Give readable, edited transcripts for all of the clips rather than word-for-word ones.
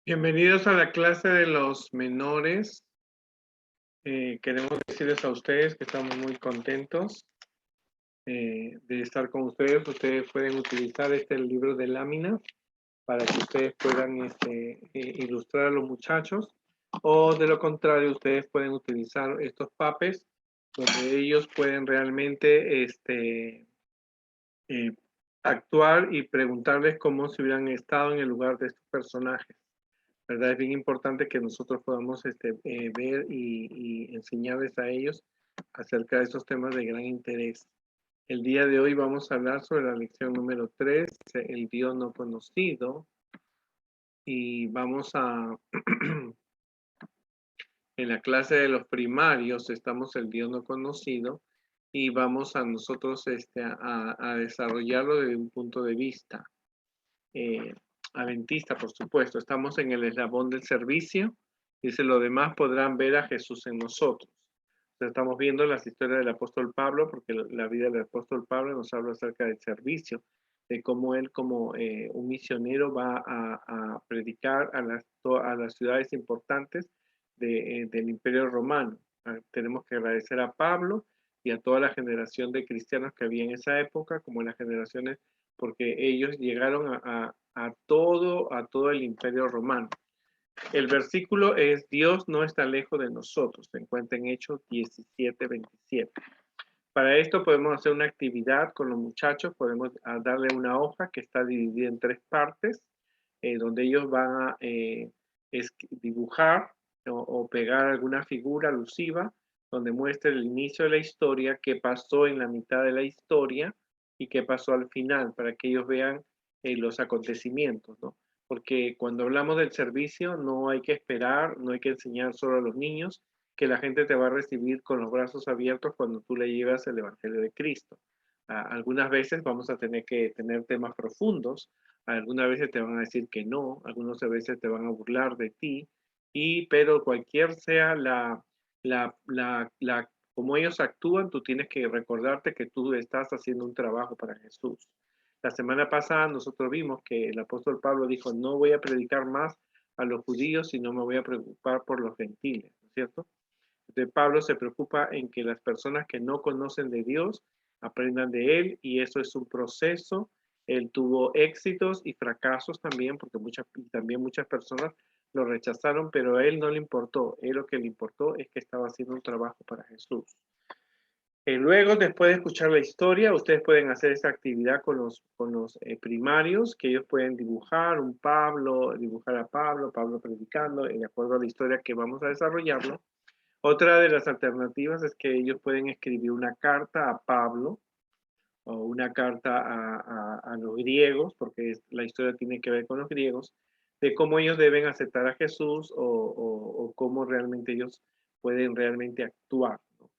Bienvenidos a la clase de los menores. Queremos decirles a ustedes que estamos muy contentos de estar con ustedes. Ustedes pueden utilizar este libro de láminas para que ustedes puedan ilustrar a los muchachos, o de lo contrario, ustedes pueden utilizar estos papes donde ellos pueden realmente eh, actuar y preguntarles cómo se hubieran estado en el lugar de estos personajes. ¿Verdad? Es bien importante que nosotros podamos ver y enseñarles a ellos acerca de esos temas de gran interés. El día de hoy vamos a hablar sobre la lección número 3, el Dios no conocido, y vamos a, en la clase de los primarios, estamos el Dios no conocido, y vamos a nosotros a desarrollarlo desde un punto de vista adventista, por supuesto. Estamos en el eslabón del servicio. Dice, lo demás podrán ver a Jesús en nosotros. Entonces, estamos viendo las historias del apóstol Pablo, porque la vida del apóstol Pablo nos habla acerca del servicio, de cómo él como un misionero va a predicar a las ciudades importantes del Imperio Romano. Tenemos que agradecer a Pablo y a toda la generación de cristianos que había en esa época, como las generaciones, porque ellos llegaron a todo el Imperio Romano. El versículo es, Dios no está lejos de nosotros, se encuentra en Hechos 17:27. Para esto podemos hacer una actividad con los muchachos, podemos darle una hoja que está dividida en 3 partes, donde ellos van a dibujar o pegar alguna figura alusiva, donde muestre el inicio de la historia, qué pasó en la mitad de la historia y qué pasó al final, para que ellos vean los acontecimientos, ¿no? Porque cuando hablamos del servicio no hay que esperar, no hay que enseñar solo a los niños, que la gente te va a recibir con los brazos abiertos cuando tú le llevas el Evangelio de Cristo. Algunas veces vamos a tener que tener temas profundos, algunas veces te van a decir que no, algunas veces te van a burlar de ti, pero cualquier sea como ellos actúan, tú tienes que recordarte que tú estás haciendo un trabajo para Jesús. La semana pasada nosotros vimos que el apóstol Pablo dijo, no voy a predicar más a los judíos, sino me voy a preocupar por los gentiles, ¿no es cierto? Entonces Pablo se preocupa en que las personas que no conocen de Dios aprendan de él, y eso es un proceso. Él tuvo éxitos y fracasos también, porque también muchas personas lo rechazaron, pero a él no le importó. Él lo que le importó es que estaba haciendo un trabajo para Jesús. Luego, después de escuchar la historia, ustedes pueden hacer esta actividad con los primarios, que ellos pueden dibujar dibujar a Pablo predicando, de acuerdo a la historia que vamos a desarrollarlo. Otra de las alternativas es que ellos pueden escribir una carta a Pablo o una carta a los griegos, porque la historia tiene que ver con los griegos, de cómo ellos deben aceptar a Jesús o cómo realmente ellos pueden realmente actuar, ¿no?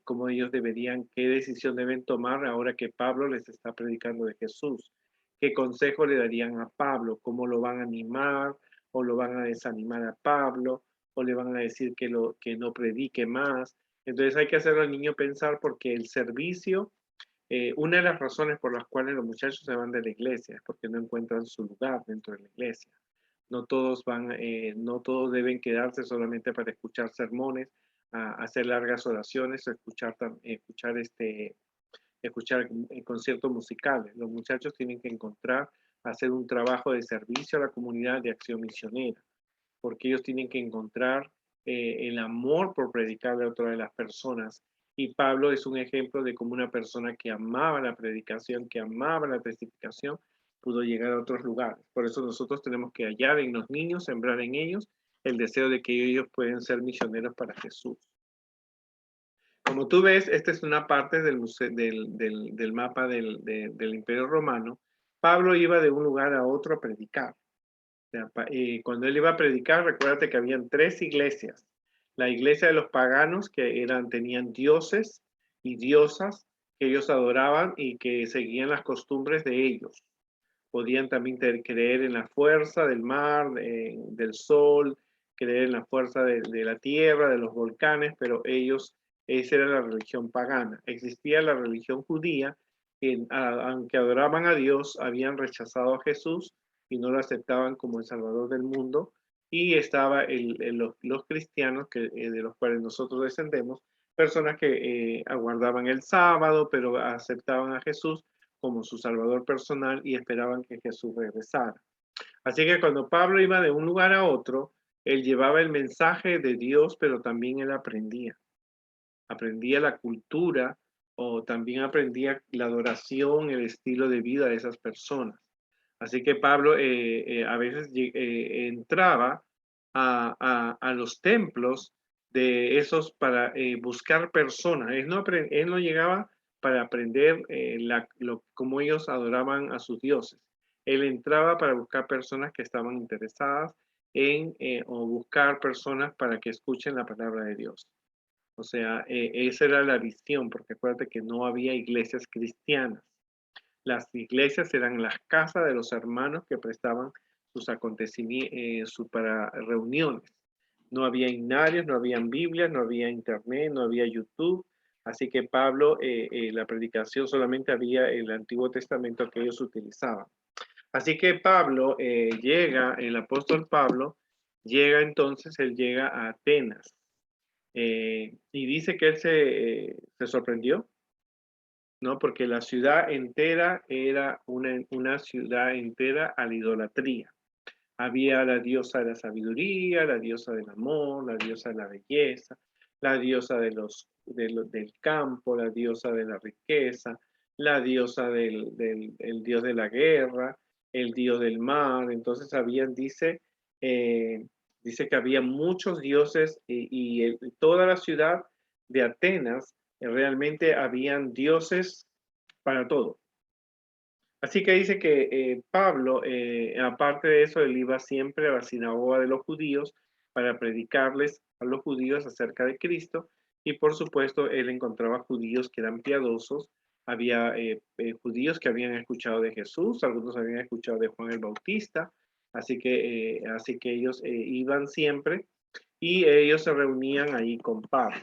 Cómo ellos deberían, qué decisión deben tomar ahora que Pablo les está predicando de Jesús, qué consejo le darían a Pablo, cómo lo van a animar o lo van a desanimar a Pablo, o le van a decir que no predique más. Entonces hay que hacer al niño pensar, porque el servicio, una de las razones por las cuales los muchachos se van de la iglesia es porque no encuentran su lugar dentro de la iglesia. No todos deben quedarse solamente para escuchar sermones, hacer largas oraciones, escuchar conciertos musicales. Los muchachos tienen que hacer un trabajo de servicio a la comunidad, de acción misionera, porque ellos tienen que encontrar el amor por predicarle a otra de las personas. Y Pablo es un ejemplo de cómo una persona que amaba la predicación, que amaba la testificación, pudo llegar a otros lugares. Por eso nosotros tenemos que hallar en los niños, sembrar en ellos el deseo de que ellos pueden ser misioneros para Jesús. Como tú ves, esta es una parte del mapa del Imperio Romano. Pablo iba de un lugar a otro a predicar. Cuando él iba a predicar, recuérdate que habían 3 iglesias. La iglesia de los paganos, que tenían dioses y diosas que ellos adoraban y que seguían las costumbres de ellos. Podían también creer en la fuerza del mar, del sol, creer en la fuerza de la tierra, de los volcanes, pero esa era la religión pagana. Existía la religión judía, que aunque adoraban a Dios, habían rechazado a Jesús y no lo aceptaban como el Salvador del mundo. Y estaba los cristianos, de los cuales nosotros descendemos, personas que aguardaban el sábado, pero aceptaban a Jesús como su Salvador personal y esperaban que Jesús regresara. Así que cuando Pablo iba de un lugar a otro, él llevaba el mensaje de Dios, pero también él aprendía. Aprendía la cultura o también aprendía la adoración, el estilo de vida de esas personas. Así que Pablo a veces entraba a los templos de esos para buscar personas. Él no llegaba para aprender cómo ellos adoraban a sus dioses. Él entraba para buscar personas que estaban interesadas en o buscar personas para que escuchen la palabra de Dios. O sea, esa era la visión, porque acuérdate que no había iglesias cristianas. Las iglesias eran las casas de los hermanos que prestaban sus acontecimientos para reuniones. No había himnarios, no había Biblias, no había internet, no había YouTube. Así que Pablo, la predicación solamente había el Antiguo Testamento que ellos utilizaban. Así que Pablo el apóstol Pablo él llega a Atenas y dice que él se sorprendió, ¿no? Porque la ciudad entera era una ciudad entera a la idolatría. Había la diosa de la sabiduría, la diosa del amor, la diosa de la belleza, la diosa del campo, la diosa de la riqueza, la diosa el dios de la guerra, el dios del mar. Entonces dice que había muchos dioses y toda la ciudad de Atenas realmente habían dioses para todo. Así que dice que Pablo, aparte de eso, él iba siempre a la sinagoga de los judíos para predicarles a los judíos acerca de Cristo y por supuesto él encontraba judíos que eran piadosos, había judíos que habían escuchado de Jesús, algunos habían escuchado de Juan el Bautista, así que ellos iban siempre y ellos se reunían ahí con Pablo.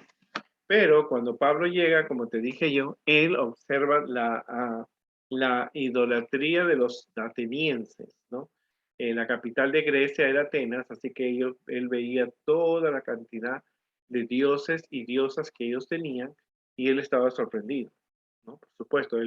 Pero cuando Pablo llega, como te dije yo, él observa la idolatría de los atenienses, ¿no? La capital de Grecia era Atenas, así que él veía toda la cantidad de dioses y diosas que ellos tenían y él estaba sorprendido, ¿no? Por supuesto,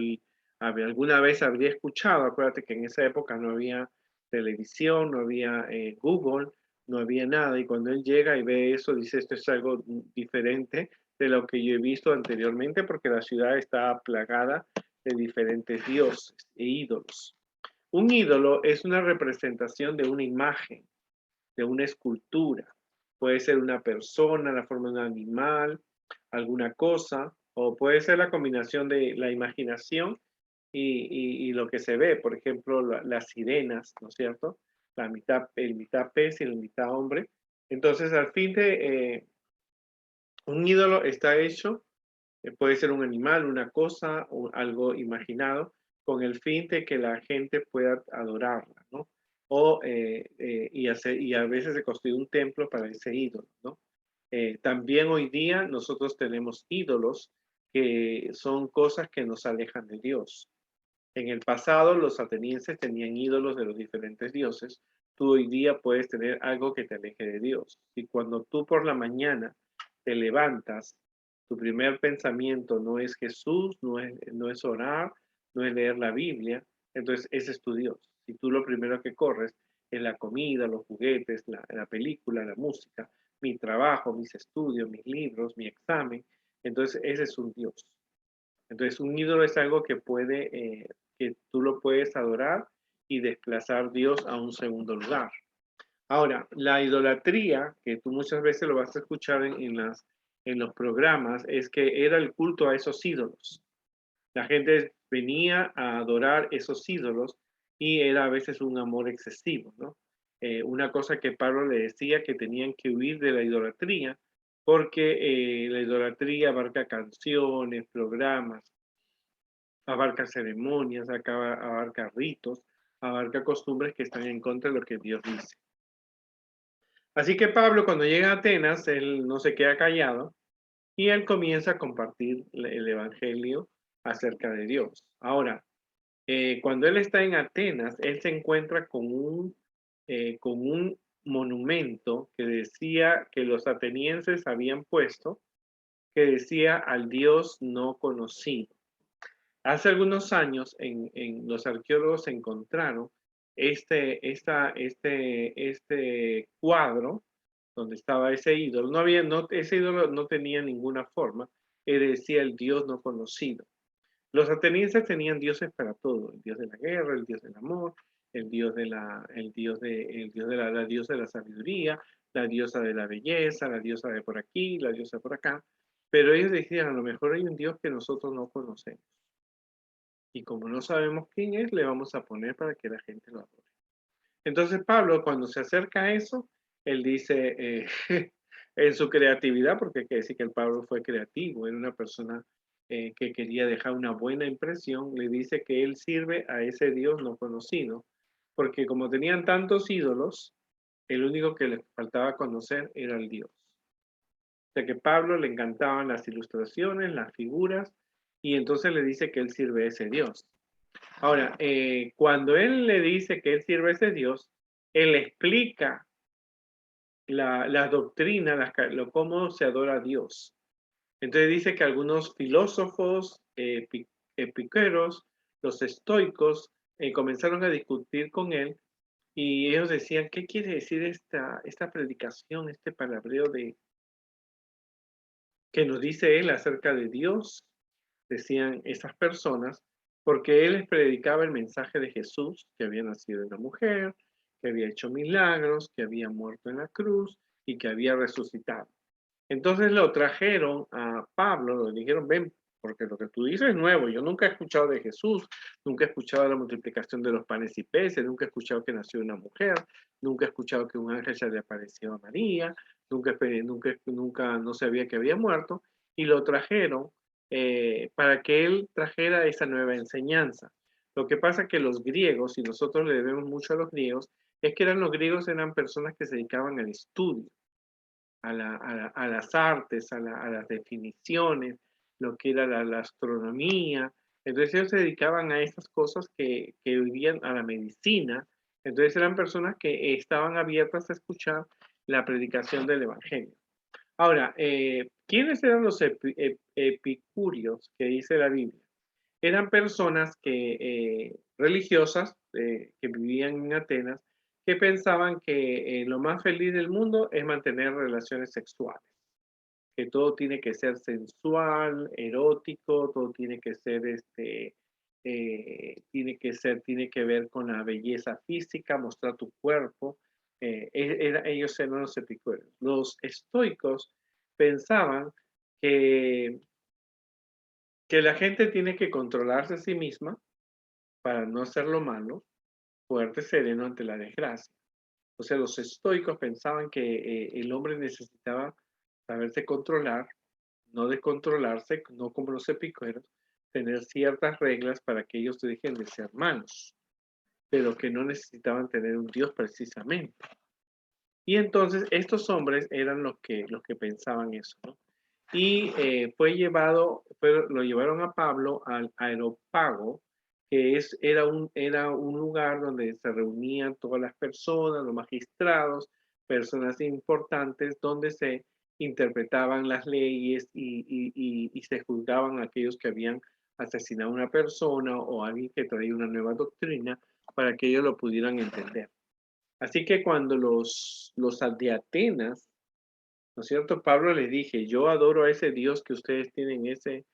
alguna vez habría escuchado, acuérdate que en esa época no había televisión, no había Google, no había nada y cuando él llega y ve eso, dice, esto es algo diferente de lo que yo he visto anteriormente porque la ciudad está plagada de diferentes dioses e ídolos. Un ídolo es una representación de una imagen, de una escultura. Puede ser una persona, la forma de un animal, alguna cosa, o puede ser la combinación de la imaginación y lo que se ve. Por ejemplo, las sirenas, ¿no es cierto? El mitad pez y el mitad hombre. Entonces, al fin de un ídolo está hecho puede ser un animal, una cosa o algo imaginado con el fin de que la gente pueda adorarla, ¿no? Y a veces se construye un templo para ese ídolo, ¿no? También hoy día nosotros tenemos ídolos que son cosas que nos alejan de Dios. En el pasado los atenienses tenían ídolos de los diferentes dioses. Tú hoy día puedes tener algo que te aleje de Dios. Y cuando tú por la mañana te levantas, tu primer pensamiento no es Jesús, no es orar, no es leer la Biblia, entonces ese es tu Dios. Si tú lo primero que corres es la comida, los juguetes, la película, la música, mi trabajo, mis estudios, mis libros, mi examen, entonces ese es un Dios. Entonces un ídolo es algo que tú lo puedes adorar y desplazar Dios a un segundo lugar. Ahora, la idolatría, que tú muchas veces lo vas a escuchar en los programas, es que era el culto a esos ídolos. La gente venía a adorar esos ídolos y era a veces un amor excesivo, ¿no? Una cosa que Pablo le decía que tenían que huir de la idolatría porque la idolatría abarca canciones, programas, abarca ceremonias, abarca ritos, abarca costumbres que están en contra de lo que Dios dice. Así que Pablo, cuando llega a Atenas, él no se queda callado y él comienza a compartir el evangelio acerca de Dios. Ahora, Cuando él está en Atenas, él se encuentra con un monumento que decía que los atenienses habían puesto, que decía al Dios no conocido. Hace algunos años los arqueólogos encontraron este cuadro donde estaba ese ídolo. Ese ídolo no tenía ninguna forma, decía el Dios no conocido. Los atenienses tenían dioses para todo: el dios de la guerra, el dios del amor, la diosa de la sabiduría, la diosa de la belleza, la diosa de por aquí, la diosa de por acá. Pero ellos decían, a lo mejor hay un Dios que nosotros no conocemos. Y como no sabemos quién es, le vamos a poner para que la gente lo adore. Entonces Pablo, cuando se acerca a eso, él dice, en su creatividad, porque hay que decir que el Pablo fue creativo, era una persona que quería dejar una buena impresión, le dice que él sirve a ese Dios no conocido, porque como tenían tantos ídolos, el único que les faltaba conocer era el Dios. O sea que a Pablo le encantaban las ilustraciones, las figuras, y entonces le dice que él sirve a ese Dios. Ahora, cuando él le dice que él sirve a ese Dios, él explica la doctrina, cómo se adora a Dios. Entonces dice que algunos filósofos epicureos, los estoicos, comenzaron a discutir con él y ellos decían, ¿qué quiere decir esta predicación, este palabreo que nos dice él acerca de Dios? Decían esas personas, porque él les predicaba el mensaje de Jesús, que había nacido de una mujer, que había hecho milagros, que había muerto en la cruz y que había resucitado. Entonces lo trajeron a Pablo, le dijeron, ven, porque lo que tú dices es nuevo, yo nunca he escuchado de Jesús, nunca he escuchado de la multiplicación de los panes y peces, nunca he escuchado que nació una mujer, nunca he escuchado que un ángel se le apareció a María, nunca no sabía que había muerto, y lo trajeron para que él trajera esa nueva enseñanza. Lo que pasa que los griegos, y nosotros le debemos mucho a los griegos, es que los griegos eran personas que se dedicaban al estudio, a las artes, a las definiciones, lo que era la astronomía. Entonces ellos se dedicaban a estas cosas que vivían a la medicina. Entonces eran personas que estaban abiertas a escuchar la predicación del Evangelio. Ahora, ¿quiénes eran los epicúreos que dice la Biblia? Eran personas religiosas que vivían en Atenas, que pensaban que lo más feliz del mundo es mantener relaciones sexuales, que todo tiene que ser sensual, erótico, todo tiene que ser tiene que ver con la belleza física, mostrar tu cuerpo. Ellos eran los epicúreos. Los estoicos pensaban que la gente tiene que controlarse a sí misma para no hacer lo malo, fuerte, sereno ante la desgracia. O sea, los estoicos pensaban que el hombre necesitaba saberse controlar, no descontrolarse, no como los epicúreos, tener ciertas reglas para que ellos dejen de ser malos, pero que no necesitaban tener un Dios precisamente. Y entonces estos hombres eran los que pensaban eso, ¿no? Y lo llevaron a Pablo al Areópago, que era un lugar donde se reunían todas las personas, los magistrados, personas importantes, donde se interpretaban las leyes y se juzgaban a aquellos que habían asesinado a una persona o a alguien que traía una nueva doctrina para que ellos lo pudieran entender. Así que cuando los de Atenas, ¿no es cierto? Pablo les dije, yo adoro a ese Dios que ustedes tienen, ese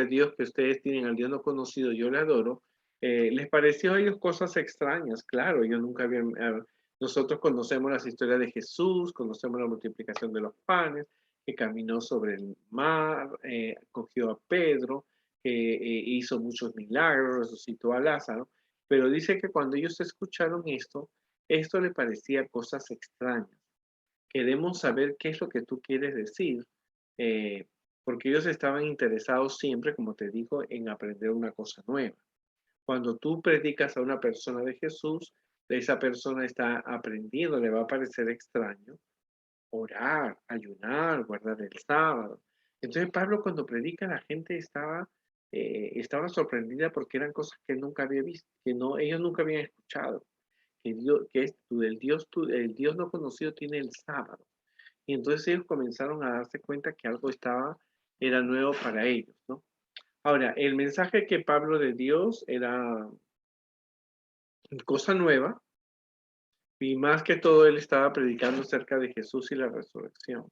Dios que ustedes tienen, al Dios no conocido, yo le adoro. Les pareció a ellos cosas extrañas, claro, yo nunca había, nosotros conocemos las historias de Jesús, conocemos la multiplicación de los panes, que caminó sobre el mar, cogió a Pedro, que hizo muchos milagros, resucitó a Lázaro, pero dice que cuando ellos escucharon esto le parecía cosas extrañas. Queremos saber qué es lo que tú quieres decir, porque ellos estaban interesados siempre, como te digo, en aprender una cosa nueva. Cuando tú predicas a una persona de Jesús, esa persona está aprendiendo, le va a parecer extraño orar, ayunar, guardar el sábado. Entonces Pablo cuando predica, la gente estaba estaba sorprendida porque eran cosas que nunca había visto, ellos nunca habían escuchado, que Dios, que es el Dios no conocido tiene el sábado. Y entonces ellos comenzaron a darse cuenta que algo era nuevo para ellos, ¿no? Ahora, el mensaje que Pablo de Dios era cosa nueva, y más que todo él estaba predicando acerca de Jesús y la resurrección.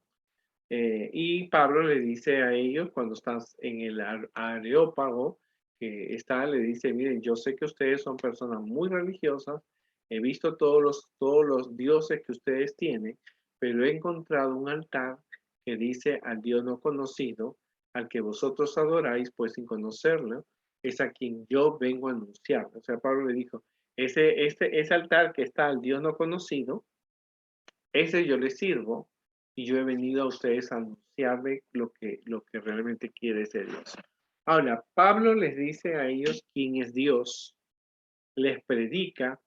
Y Pablo le dice a ellos cuando estás en el Areópago, le dice, miren, yo sé que ustedes son personas muy religiosas, he visto todos los dioses que ustedes tienen, pero he encontrado un altar que dice al Dios no conocido, al que vosotros adoráis, pues sin conocerlo, es a quien yo vengo a anunciar. O sea, Pablo le dijo, ese altar que está al Dios no conocido, ese yo les sirvo y yo he venido a ustedes a anunciarle lo que realmente quiere ese Dios. Ahora, Pablo les dice a ellos quién es Dios, les predica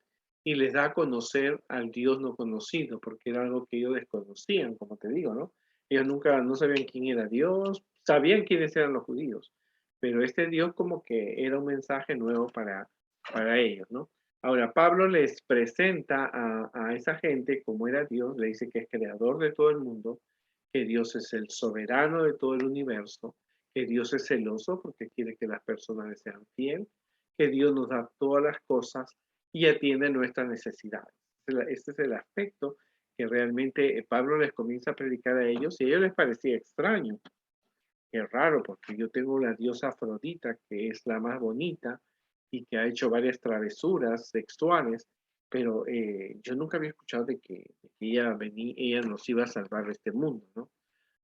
y les da a conocer al Dios no conocido, porque era algo que ellos desconocían, como te digo, ¿no? Ellos nunca, no sabían quién era Dios, sabían quiénes eran los judíos, pero este Dios como que era un mensaje nuevo para ellos, ¿no? Ahora, Pablo les presenta a esa gente como era Dios, le dice que es creador de todo el mundo, que Dios es el soberano de todo el universo, que Dios es celoso porque quiere que las personas le sean fieles, que Dios nos da todas las cosas y atiende nuestras necesidades. Este es el aspecto que realmente Pablo les comienza a predicar a ellos y a ellos les parecía extraño. Qué raro, porque yo tengo la diosa Afrodita, que es la más bonita y que ha hecho varias travesuras sexuales, pero yo nunca había escuchado de que ella nos iba a salvar de este mundo, ¿no?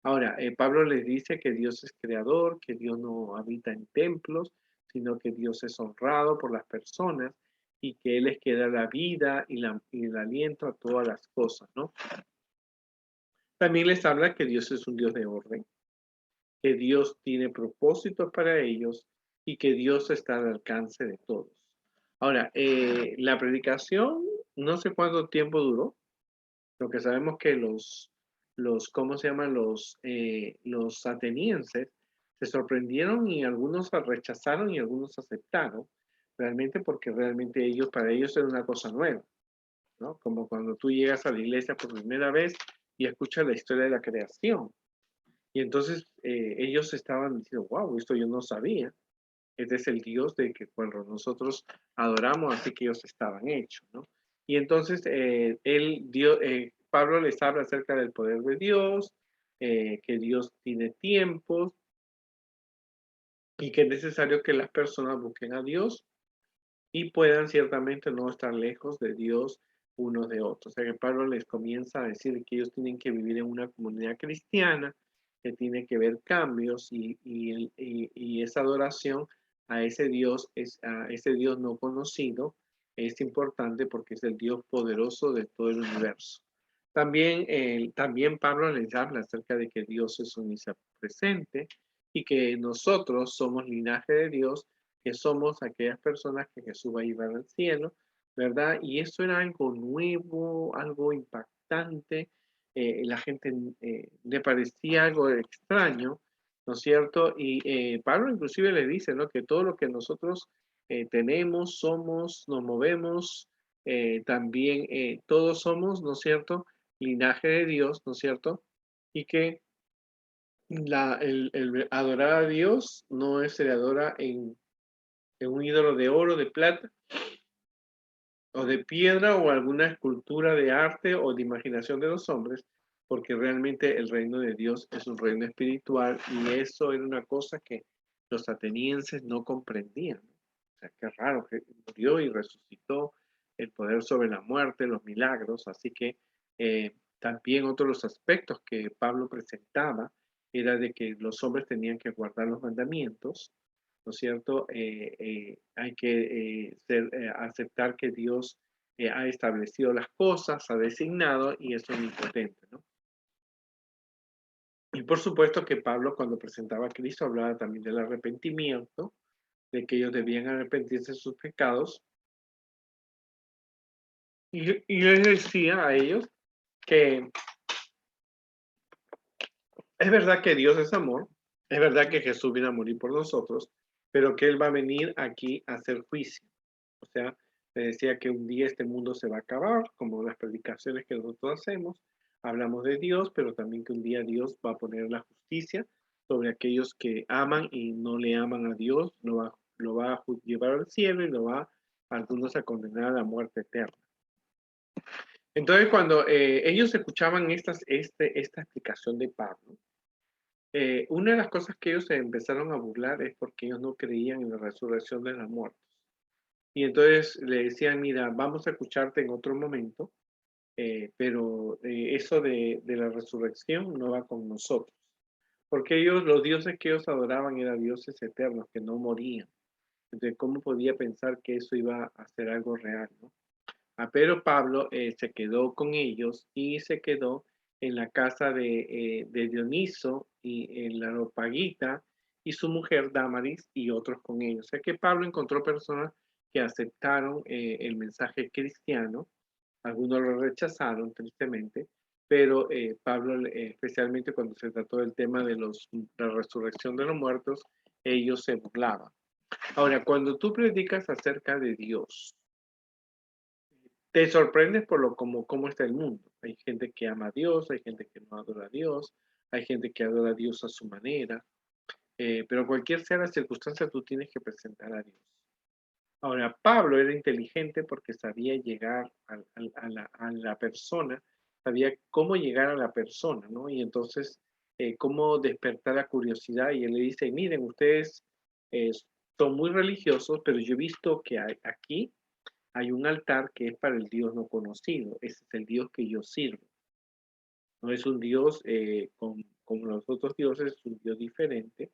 Ahora, Pablo les dice que Dios es creador, que Dios no habita en templos, sino que Dios es honrado por las personas y que Él es que da la vida y el aliento a todas las cosas, ¿no? También les habla que Dios es un Dios de orden, que Dios tiene propósitos para ellos y que Dios está al alcance de todos. Ahora, la predicación, no sé cuánto tiempo duró, lo que sabemos que ¿cómo se llaman? Los atenienses se sorprendieron y algunos rechazaron y algunos aceptaron, realmente porque realmente para ellos era una cosa nueva, ¿no? Como cuando tú llegas a la iglesia por primera vez y escuchas la historia de la creación. Y entonces ellos estaban diciendo, wow, esto yo no sabía. Este es el Dios de que cuando nosotros adoramos, así que ellos estaban hechos, ¿no? Y entonces Pablo les habla acerca del poder de Dios, que Dios tiene tiempos y que es necesario que las personas busquen a Dios y puedan ciertamente no estar lejos de Dios unos de otros. O sea que Pablo les comienza a decir que ellos tienen que vivir en una comunidad cristiana, que tiene que ver cambios y esa adoración a ese Dios no conocido, es importante porque es el Dios poderoso de todo el universo. También Pablo les habla acerca de que Dios es omnipresente y que nosotros somos linaje de Dios, que somos aquellas personas que Jesús va a llevar al cielo, ¿verdad? Y eso era algo nuevo, algo impactante, la gente le parecía algo extraño, ¿no es cierto? Y Pablo inclusive le dice, ¿no? Que todo lo que nosotros tenemos, somos, nos movemos, también todos somos, ¿no es cierto? Linaje de Dios, ¿no es cierto? Y que el adorar a Dios no se le adora en un ídolo de oro, de plata, o de piedra, o alguna escultura de arte o de imaginación de los hombres, porque realmente el reino de Dios es un reino espiritual y eso era una cosa que los atenienses no comprendían. O sea, qué raro que murió y resucitó, el poder sobre la muerte, los milagros, así que también otro de los aspectos que Pablo presentaba era de que los hombres tenían que guardar los mandamientos, ¿no es cierto? Hay que aceptar que Dios ha establecido las cosas, ha designado y es omnipotente, ¿no? Y por supuesto que Pablo cuando presentaba a Cristo hablaba también del arrepentimiento, de que ellos debían arrepentirse de sus pecados y les decía a ellos que es verdad que Dios es amor, es verdad que Jesús vino a morir por nosotros, pero que Él va a venir aquí a hacer juicio. O sea, le decía que un día este mundo se va a acabar, como las predicaciones que nosotros hacemos. Hablamos de Dios, pero también que un día Dios va a poner la justicia sobre aquellos que aman y no le aman a Dios, lo va a llevar al cielo y lo va a algunos a condenar a la muerte eterna. Entonces, cuando ellos escuchaban esta explicación de Pablo, una de las cosas que ellos se empezaron a burlar es porque ellos no creían en la resurrección de los muertos. Y entonces le decían, mira, vamos a escucharte en otro momento, pero eso de la resurrección no va con nosotros. Porque ellos, los dioses que ellos adoraban eran dioses eternos, que no morían. Entonces, ¿cómo podía pensar que eso iba a ser algo real, no? Pero Pablo se quedó con ellos y se quedó en la casa de Dioniso y en la Areópagita y su mujer Dámaris y otros con ellos. O sea que Pablo encontró personas que aceptaron el mensaje cristiano, algunos lo rechazaron tristemente, pero Pablo, especialmente cuando se trató del tema de la resurrección de los muertos, ellos se burlaban. Ahora, cuando tú predicas acerca de Dios, te sorprendes por cómo está el mundo. Hay gente que ama a Dios, hay gente que no adora a Dios, hay gente que adora a Dios a su manera, pero cualquier sea la circunstancia, tú tienes que presentar a Dios. Ahora, Pablo era inteligente porque sabía llegar a la persona, sabía cómo llegar a la persona, ¿no? Y entonces, cómo despertar la curiosidad. Y él le dice, miren, ustedes eh, son muy religiosos, pero yo he visto que aquí hay un altar que es para el Dios no conocido. Ese es el Dios que yo sirvo. No es un Dios como los otros dioses, es un Dios diferente.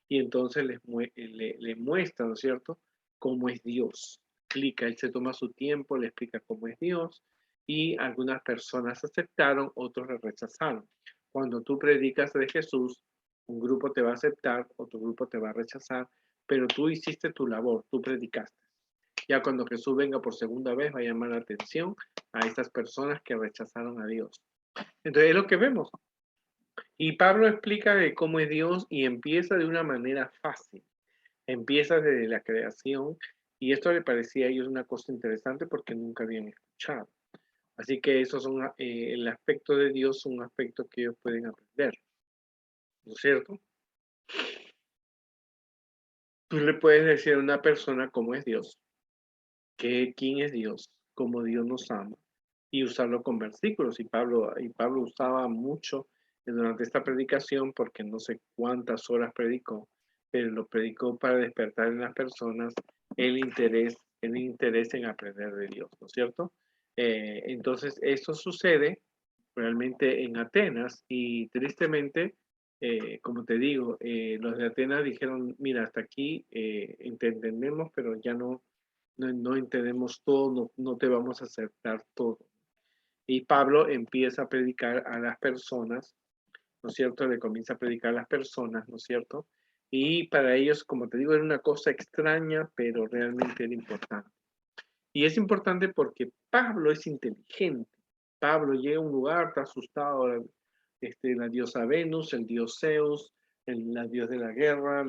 Y entonces le muestra, ¿no es cierto?, cómo es Dios. Explica, él se toma su tiempo, le explica cómo es Dios. Y algunas personas aceptaron, otros le rechazaron. Cuando tú predicas de Jesús, un grupo te va a aceptar, otro grupo te va a rechazar, pero tú hiciste tu labor, tú predicaste. Ya cuando Jesús venga por segunda vez, va a llamar la atención a estas personas que rechazaron a Dios. Entonces es lo que vemos. Y Pablo explica de cómo es Dios y empieza de una manera fácil. Empieza desde la creación y esto le parecía a ellos una cosa interesante porque nunca habían escuchado. Así que eso son el aspecto de Dios, un aspecto que ellos pueden aprender. ¿No es cierto? Tú le puedes decir a una persona cómo es Dios, quién es Dios, cómo Dios nos ama y usarlo con versículos. Y Pablo usaba mucho durante esta predicación porque no sé cuántas horas predicó, pero lo predicó para despertar en las personas el interés en aprender de Dios, ¿no es cierto? Entonces, esto sucede realmente en Atenas y tristemente, como te digo, los de Atenas dijeron, mira, hasta aquí entendemos, pero ya no entendemos todo, no te vamos a aceptar todo. Y Pablo empieza a predicar a las personas, ¿no es cierto? Le comienza a predicar a las personas, ¿no es cierto? Y para ellos, como te digo, era una cosa extraña, pero realmente era importante. Y es importante porque Pablo es inteligente. Pablo llega a un lugar, está asustado, la diosa Venus, el dios Zeus, la dios de la guerra,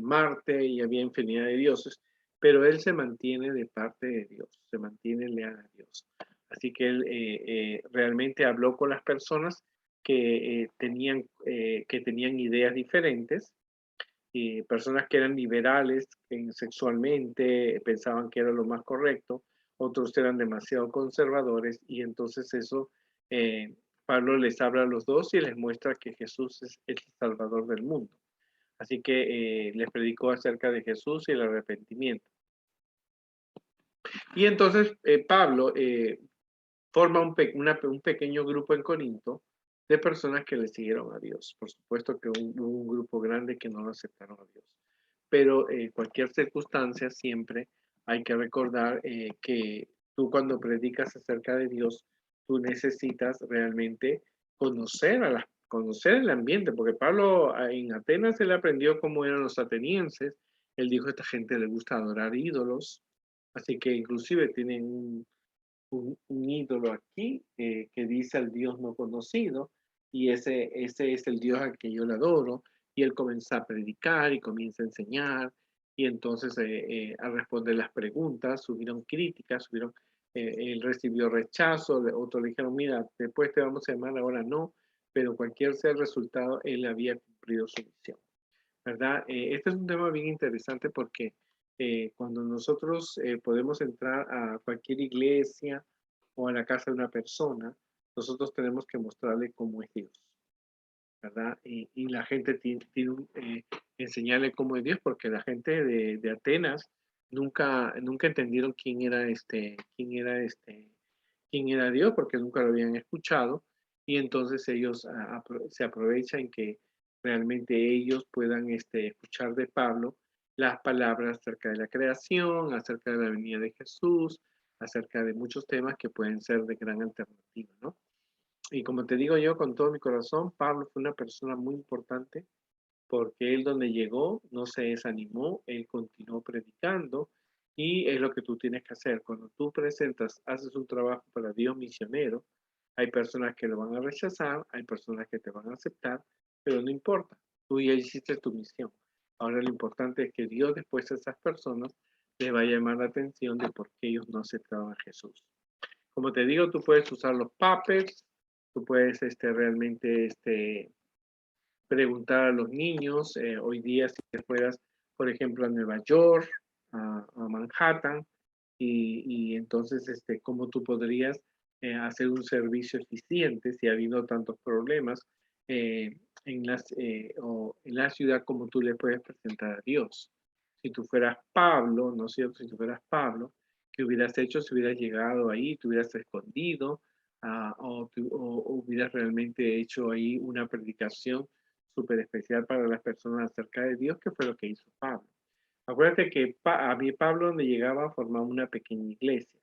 Marte, y había infinidad de dioses, pero él se mantiene de parte de Dios, se mantiene leal a Dios. Así que él realmente habló con las personas que tenían ideas diferentes, personas que eran liberales sexualmente, pensaban que era lo más correcto, otros eran demasiado conservadores y entonces eso, Pablo les habla a los dos y les muestra que Jesús es el Salvador del mundo. Así que les predicó acerca de Jesús y el arrepentimiento. Y entonces Pablo forma un pequeño grupo en Corinto de personas que le siguieron a Dios. Por supuesto que hubo un grupo grande que no lo aceptaron a Dios. Pero cualquier circunstancia siempre hay que recordar que tú cuando predicas acerca de Dios, tú necesitas realmente conocer el ambiente, porque Pablo en Atenas él aprendió cómo eran los atenienses, él dijo a esta gente le gusta adorar ídolos, así que inclusive tienen un ídolo aquí que dice al Dios no conocido, y ese es el Dios al que yo le adoro. y él comienza a predicar y comienza a enseñar, y entonces a responder las preguntas, subieron críticas, él recibió rechazo, otros le dijeron, mira, después te vamos a llamar, ahora no, pero cualquier sea el resultado, él había cumplido su misión, ¿verdad? Este es un tema bien interesante porque cuando nosotros podemos entrar a cualquier iglesia o a la casa de una persona, nosotros tenemos que mostrarle cómo es Dios, ¿verdad? Y la gente enseñarle cómo es Dios, porque la gente de Atenas nunca entendieron quién era Dios, porque nunca lo habían escuchado, y entonces ellos se aprovechan que realmente ellos puedan escuchar de Pablo las palabras acerca de la creación, acerca de la venida de Jesús, acerca de muchos temas que pueden ser de gran alternativa, ¿no? Y como te digo yo, con todo mi corazón, Pablo fue una persona muy importante porque él donde llegó no se desanimó, él continuó predicando y es lo que tú tienes que hacer. Cuando tú presentas, haces un trabajo para Dios misionero, hay personas que lo van a rechazar, hay personas que te van a aceptar, pero no importa, tú ya hiciste tu misión. Ahora lo importante es que Dios después a esas personas les va a llamar la atención de por qué ellos no aceptaban a Jesús. Como te digo, tú puedes usar los puppets, tú puedes realmente preguntar a los niños. Hoy día, si te fueras, por ejemplo, a Nueva York, a Manhattan, y entonces, ¿cómo tú podrías hacer un servicio eficiente si ha habido tantos problemas en la ciudad como tú le puedes presentar a Dios? Si tú fueras Pablo, ¿no es cierto? Si tú fueras Pablo, ¿qué hubieras hecho si hubieras llegado ahí, te hubieras escondido, o hubieras realmente hecho ahí una predicación súper especial para las personas acerca de Dios, que fue lo que hizo Pablo? Acuérdate que a mí Pablo, donde llegaba, formaba una pequeña iglesia,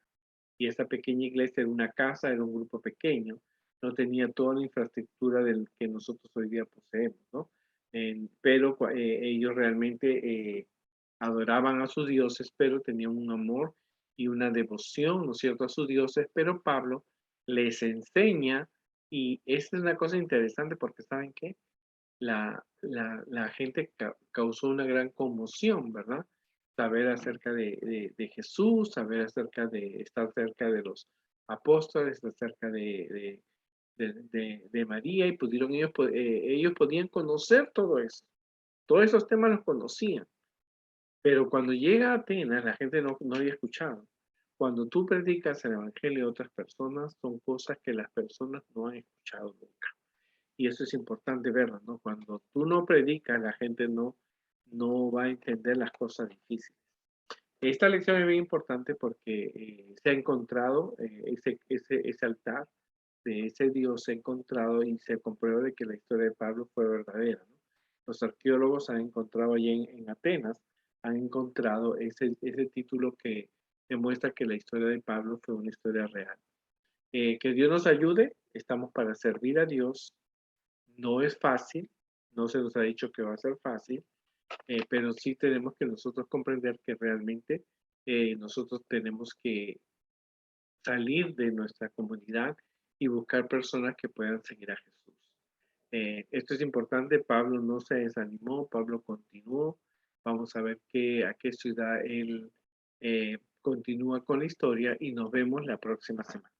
y esa pequeña iglesia era una casa, era un grupo pequeño, no tenía toda la infraestructura del que nosotros hoy día poseemos, ¿no? Pero ellos realmente adoraban a sus dioses, pero tenían un amor y una devoción, ¿no es cierto?, a sus dioses, pero Pablo les enseña, y esta es una cosa interesante porque, ¿saben qué? La gente causó una gran conmoción, ¿verdad? Saber acerca de Jesús, saber acerca de estar cerca de los apóstoles, acerca de María, y ellos podían conocer todo eso. Todos esos temas los conocían, pero cuando llega a Atenas, la gente no había escuchado. Cuando tú predicas el evangelio a otras personas, son cosas que las personas no han escuchado nunca. Y eso es importante verlo, ¿no? Cuando tú no predicas, la gente no va a entender las cosas difíciles. Esta lección es muy importante porque se ha encontrado ese altar de ese Dios, se ha encontrado y se comprueba de que la historia de Pablo fue verdadera, ¿no? Los arqueólogos han encontrado allí en Atenas, han encontrado ese título que demuestra que la historia de Pablo fue una historia real. Que Dios nos ayude, estamos para servir a Dios. No es fácil, no se nos ha dicho que va a ser fácil, pero sí tenemos que nosotros comprender que realmente nosotros tenemos que salir de nuestra comunidad y buscar personas que puedan seguir a Jesús. Esto es importante, Pablo no se desanimó, Pablo continuó. Vamos a ver a qué ciudad él continúa con la historia, y nos vemos la próxima semana.